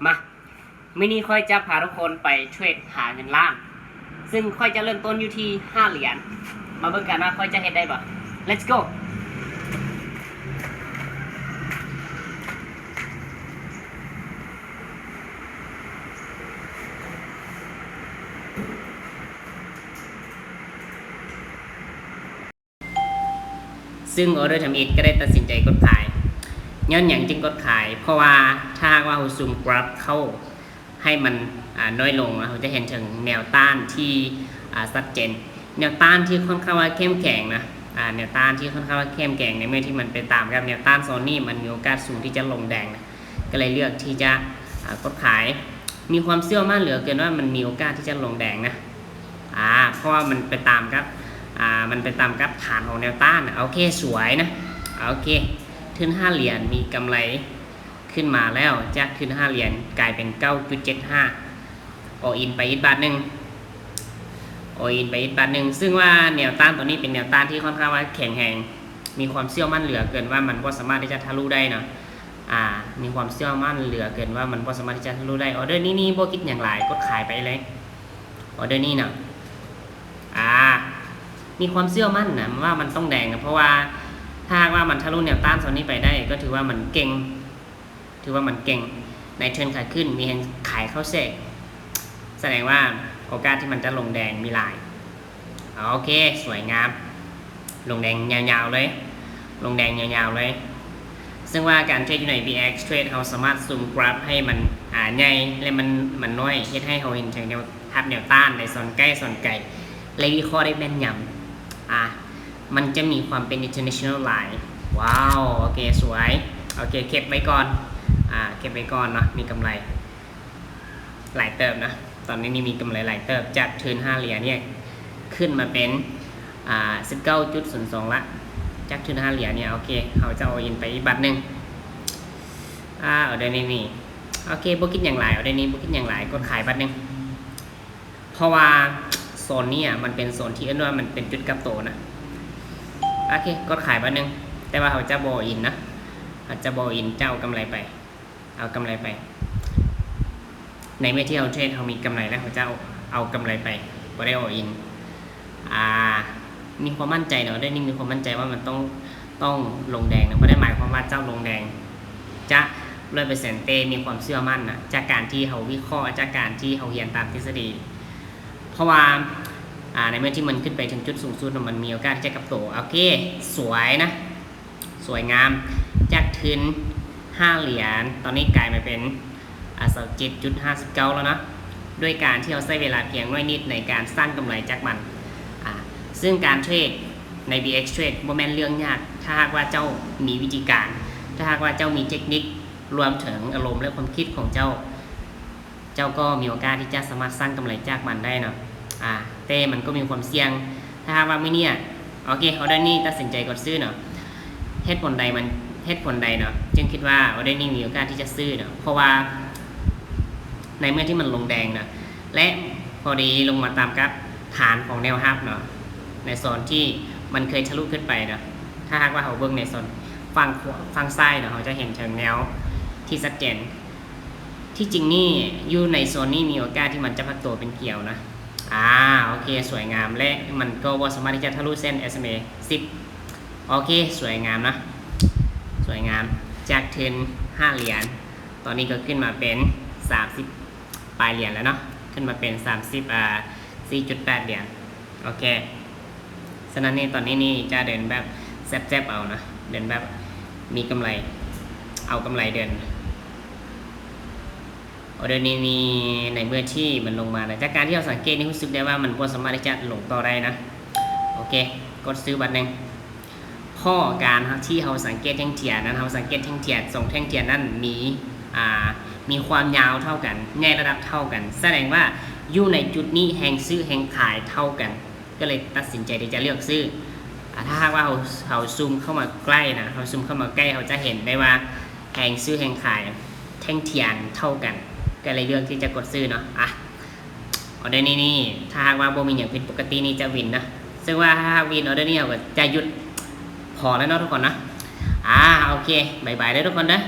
มามินี่ค่อยจะพาทุกคนไปเทรดหาเงินล้านซึ่งค่อยจะเริ่มต้นอยู่ที่5 เหรียญมาเบิ่งกันว่าค่อยจะเฮ็ดได้บ่ let's go ซึ่งออเดอร์ทำอิฐก็ได้ตัดสินใจกดขายย้อนอย่างจึงกดขายเพราะว่าถ้าว่าเราซูมกราฟเข้าให้มันน้อยลงเราจะเห็นถึงแนวต้านที่ชัดเจนแนวต้านที่ค่อนข้างว่าเข้มแข็งนะแนวต้านที่ค่อนข้างว่าเข้มแข็งในเมื่อที่มันไปตามกับแนวต้านโซนนี้มันมีโอกาสสูงที่จะลงแดงนะก็เลยเลือกที่จะกดขายมีความเชื่อมั่นเหลือเกินว่ามันมีโอกาสที่จะลงแดงนะเพราะว่ามันไปตามกับฐานของแนวต้านโอเคสวยนะโอเคทุน5 เหรียญมีกำไรขึ้นมาแล้วจากทุน5 เหรียญกลายเป็น 9.75 all in ไปอีกบาทหนึ่ง all in ไปอีกบาทหนึ่งซึ่งว่าแนวต้านตัวนี้เป็นแนวต้านที่ค่อนข้างว่าแข็งแรงมีความเชื่อมั่นเหลือเกินว่ามันก็สามารถที่จะทะลุได้นะมีความเชื่อมั่นเหลือเกินว่ามันก็สามารถที่จะทะลุได้ออเดอร์นี้บ่คิดอย่างไรก็ขายไปเลยออเดอร์นี้นะมีความเชื่อมั่นนะว่ามันต้องแดงนะเพราะว่าถ้าว่ามันทะลุแนวต้านโซนนี้ไปได้ก็ถือว่ามันเก่งในเทรนด์ขาขึ้นมีเห็นขายเข้าเซกแสดงว่าโอกาสที่มันจะลงแดงมีหลายโอเคสวยงามลงแดงยาวๆเลยลงแดงยาวๆเลยซึ่งว่าการเทรดอยู่ใน BX Trade เราสามารถซูมกราฟให้มันใหญ่และมันน้อยเฮ็ดให้เราเห็นถึงแนวทับแนวต้านในโซนใกล้โซนไกลและวิเคราะห์ได้แม่นยำมันจะมีความเป็น international line ว้าวโอเคสวยโอเคเก็บไว้ก่อนเก็บไว้ก่อนเนาะมีกำไรหลายเติบนะตอนนี้นี่มีกำไรหลายเติบจากทุน5 เหรียญเนี่ยขึ้นมาเป็น19.02 ละจากทุน5 เหรียญเนี่ยโอเคเขาจะเอาอินไปอีกบัตรหนึ่งเอาได้นี่โอเคบุคิดอย่างไรเอาได้นี่บุคิดอย่างไรก็ขายบัตรหนึ่งเพราะว่าโซนนี้มันเป็นโซนที่เอ็นว่ามันเป็นจุดกลับโตนะโอเคก็ขายบัตรหนึ่งแต่ว่าเขาจะโบอินนะเขาจะโบอินเจ้าเอากำไรไปในเมื่อที่เราเทรดเขามีกำไรแล้วเขาจะเอากำไรไปก็ได้โออินมีความมั่นใจเนาะได้นี่มีความมั่นใจว่ามันต้องลงแดงนะเพราะได้หมายความว่าเจ้าลงแดงจะ100%เตมีความเชื่อมั่นนะจากการที่เขาวิเคราะห์จากการที่เขาเรียนตามทฤษฎีเพราะว่าในเมื่อที่มันขึ้นไปถึงจุดสูงสุดมันมีโอกาสที่จะกลับโตโอเคสวยนะสวยงามจากทุน5 เหรียญตอนนี้กลายมาเป็น27.59 แล้วนะด้วยการที่เราใช้เวลาเพียงน้อยนิดในการสร้างกำไรจากมันซึ่งการเทรดใน BX Trade บ่แม่นเรื่องยากถ้าหากว่าเจ้ามีวิธีการถ้าหากว่าเจ้ามีเทคนิครวมถึงอารมณ์และความคิดของเจ้าก็มีโอกาสที่จะสามารถสร้างกำไรจากมันได้เนาะแต่มันก็มีความเสี่ยงถ้าหากว่าไม่เนี่ยโอเคเอาได้นี่ตัดสินใจกดซื้อเนาะเหตุผลใดเนาะจึงคิดว่าเอาได้นี่มีโอกาสที่จะซื้อเนาะเพราะว่าในเมื่อที่มันลงแดงนะและพอดีลงมาตามกับฐานของแนวรับเนาะในโซนที่มันเคยทะลุขึ้นไปนะถ้าหากว่าเขาเบิ่งในโซนฝั่งซ้ายเนาะเขาจะเห็นถึงแนวที่ชัดเจนที่จริงนี่อยู่ในโซนนี้มีโอกาสที่มันจะพักตัวเป็นเกี่ยวนะโอเคสวยงามและมันก็สามารถที่จะทะลุเส้น SMA 10โอเคสวยงามนะสวยงามจากทุน5 เหรียญตอนนี้ก็ขึ้นมาเป็น30ปลายเหรียญแล้วเนาะขึ้นมาเป็น4.8 เหรียญโอเคฉะนั้นนี่ตอนนี้นี่จะเดินแบบแซบๆเอานะเดินแบบมีกำไรเอากำไรเดินออเดอร์นี้ในเมื่อที่มันลงมาจากการที่เราสังเกตนี่รู้สึกได้ว่ามันบ่สามารถที่จะลงต่อได้นะโอเคกดซื้อบัตรหนึ่งข้อการที่เราสังเกตแท่งเทียนนั้นเราสังเกตแท่งเทียน2 แท่งเทียนนั้นมีความยาวเท่ากันในระดับเท่ากันแสดงว่าอยู่ในจุดนี้แห่งซื้อแห่งขายเท่ากันก็เลยตัดสินใจที่จะเลือกซื้อถ้าหากว่าเราซูมเข้ามาใกล้นะเราซูมเข้ามาใกล้เราจะเห็นได้ว่าแห่งซื้อแห่งขายแท่งเทียนเท่ากันก็เลยเลือกที่จะกดซื้อเนาะออเดอร์นี่ถ้าหากว่าบ่มีอย่างผิดปกตินี่จะวินนะซึ่งว่าถ้าวินออเดอร์นี้เราก็จะหยุดพอแล้วเนาะทุกคนนะโอเคบายบายได้ทุกคนนะ